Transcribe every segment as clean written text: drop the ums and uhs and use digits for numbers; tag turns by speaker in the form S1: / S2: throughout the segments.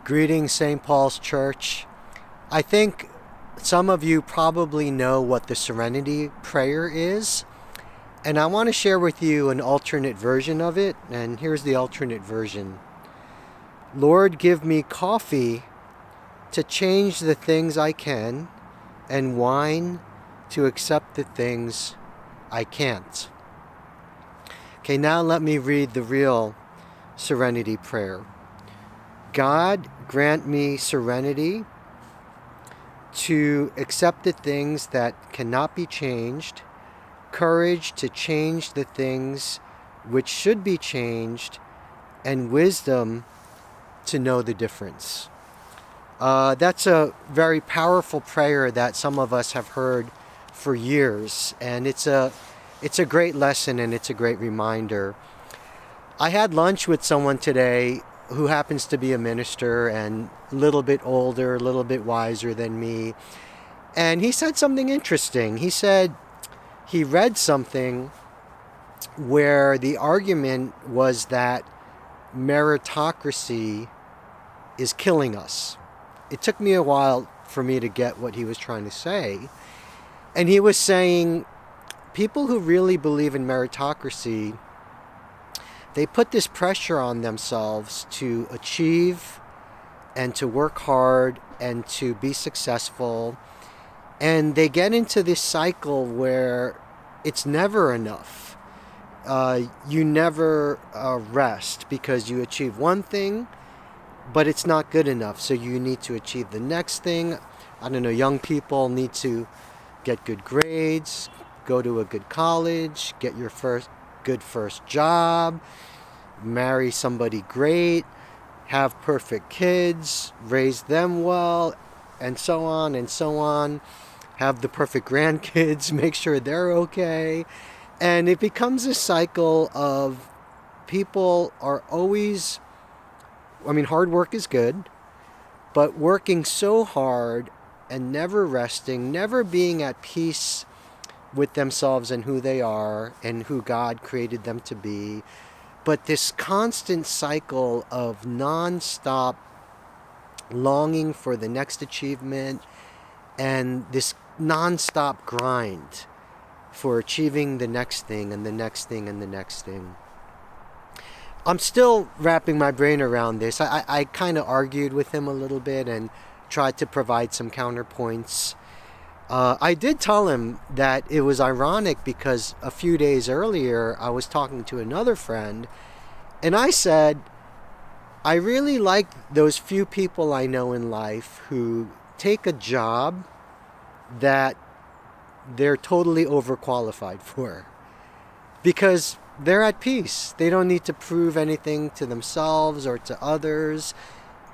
S1: Greetings, St. Paul's Church. I think some of you probably know what the Serenity prayer is, and I want to share with you an alternate version of it, and here's the alternate version. Lord, give me coffee to change the things I can, and wine to accept the things I can't. Okay, now let me read the real Serenity prayer. God, grant me serenity to accept the things that cannot be changed, courage to change the things which should be changed, and wisdom to know the difference. That's a very powerful prayer that some of us have heard for years, and it's a great lesson and it's a great reminder. I had lunch with someone today who happens to be a minister and a little bit older, a little bit wiser than me. And he said something interesting. He said he read something where the argument was that meritocracy is killing us. It took me a while for me to get what he was trying to say. And he was saying people who really believe in meritocracy, they put this pressure on themselves to achieve and to work hard and to be successful. And they get into this cycle where it's never enough. You never rest because you achieve one thing, but it's not good enough. So you need to achieve the next thing. I don't know, young people need to get good grades, go to a good college, get your first job, marry somebody great, have perfect kids, raise them well, and so on and so on. Have the perfect grandkids, make sure they're okay. And it becomes a cycle of people are always, hard work is good, but working so hard and never resting, never being at peace with themselves and who they are and who God created them to be. But this constant cycle of non-stop longing for the next achievement and this non-stop grind for achieving the next thing and the next thing and the next thing. I'm still wrapping my brain around this. I kind of argued with him a little bit and tried to provide some counterpoints. I did tell him that it was ironic because a few days earlier I was talking to another friend and I said, I really like those few people I know in life who take a job that they're totally overqualified for because they're at peace. They don't need to prove anything to themselves or to others,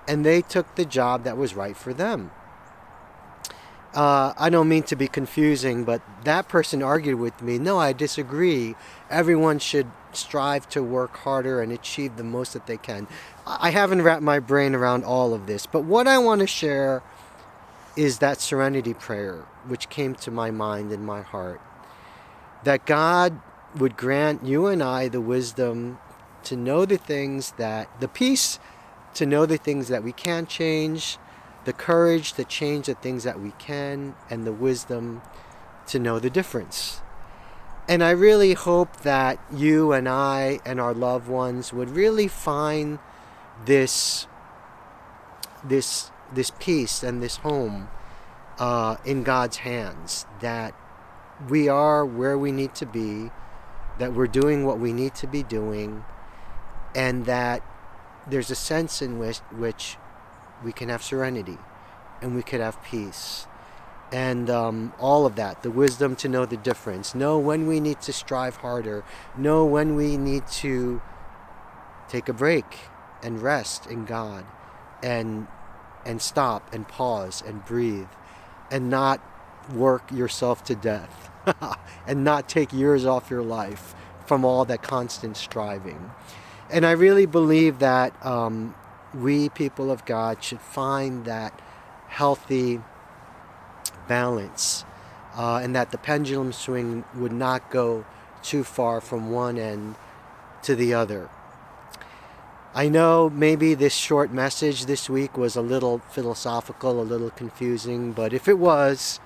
S1: and they took the job that was right for them. I don't mean to be confusing, but that person argued with me. No, I disagree. Everyone should strive to work harder and achieve the most that they can. I haven't wrapped my brain around all of this, but what I want to share is that serenity prayer, which came to my mind and my heart, that God would grant you and I the wisdom to know the peace to know the things that we can't change, the courage to change the things that we can, and the wisdom to know the difference. And I really hope that you and I and our loved ones would really find this peace and this home in God's hands, that we are where we need to be, that we're doing what we need to be doing, and that there's a sense in which we can have serenity and we could have peace and all of that, the wisdom to know the difference, know when we need to strive harder, know when we need to take a break and rest in God and stop and pause and breathe and not work yourself to death and not take years off your life from all that constant striving. And I really believe that we people of God should find that healthy balance and that the pendulum swing would not go too far from one end to the other. I know maybe this short message this week was a little philosophical, a little confusing, but if it was,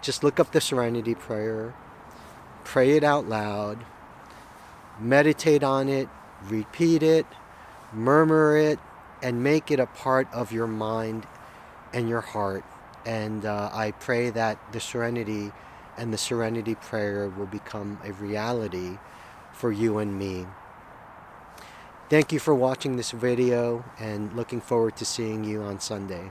S1: just look up the Serenity Prayer, pray it out loud, meditate on it, repeat it, murmur it, and make it a part of your mind and your heart. And I pray that the Serenity and the Serenity Prayer will become a reality for you and me. Thank you for watching this video, and looking forward to seeing you on Sunday.